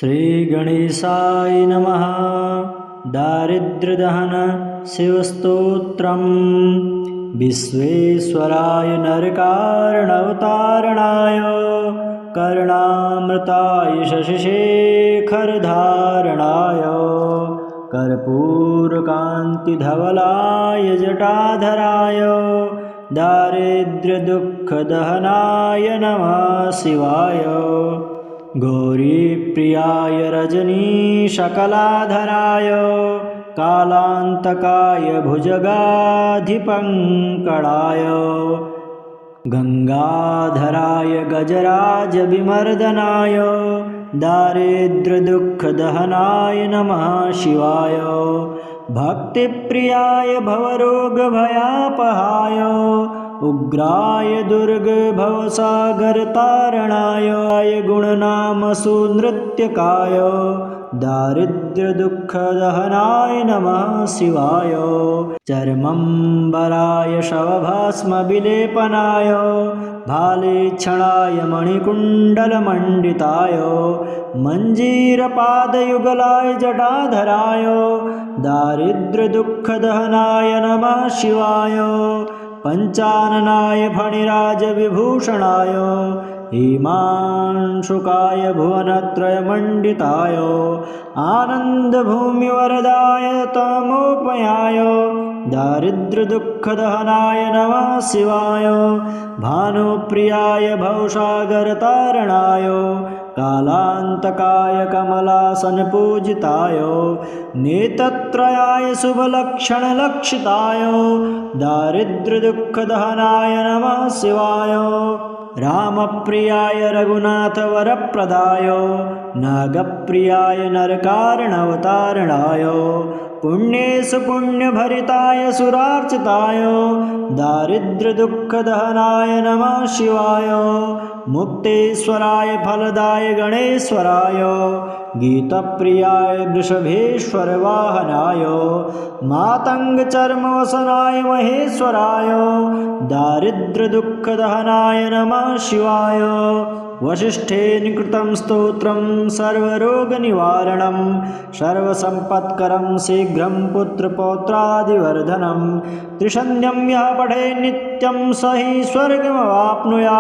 श्रीगणेशाय नमः। दारिद्र्यदहन शिवस्तोत्रम्। विश्वेश्वराय नरकारणवतारणाय कर्णामृताय शशिशेखरधारणाय कर्पूरकान्तिधवलाय जटाधराय दारिद्र्यदुःखदहनाय नमः शिवाय। गौरीप्रियाय रजनीशकलाधराय कालान्तकाय भुजगाधिपङ्कणाय गंगाधराय गजराजविमर्दनाय दारिद्र्यदुःखदहनाय नमः शिवाय। भक्तिप्रियाय भवरोगभयापहाय उग्राय दुर्गभवसागरतारणाय गुणनामसुनृत्यकाय दारिद्र्यदुःखदहनाय नमः शिवाय। चर्मम्बराय शवभस्मविलेपनाय भालेक्षणाय मणिकुण्डलमण्डिताय मञ्जीरपादयुगलाय जटाधराय दारिद्र्यदुःखदहनाय नमः शिवाय। पञ्चाननाय फणिराजविभूषणाय हिमांशुकाय भुवनत्रयमण्डिताय आनन्दभूमिवरदाय तमोपयाय दारिद्र्यदुःखदहनाय नमः शिवाय। भानुप्रियाय भवसागरतारणाय कालान्तकाय कमलासनपूजिताय नेत्रत्रयाय शुभलक्षणलक्षिताय दारिद्र्यदुःखदहनाय नमः शिवाय। रामप्रियाय रघुनाथवरप्रदाय नागप्रियाय नरकारणवतारणाय पुण्येषु पुण्यभरिताय सुरार्चिताय दारिद्र्यदुःखदहनाय नमः शिवाय। मुक्तेश्वराय फलदाय गणेश्वराय गीतप्रियाय वृषभेश्वरवाहनाय मातङ्गचर्मवसनाय महेश्वराय दारिद्र्यदुःखदहनाय नमः शिवाय। वसिष्ठेन कृतं स्तोत्रं सर्वरोगनिवारणं सर्वसम्पत्करं शीघ्रं पुत्रपौत्रादिवर्धनं त्रिसन्ध्यं यः पठेत् नित्यं स हि स्वर्गमवाप्नुयात्।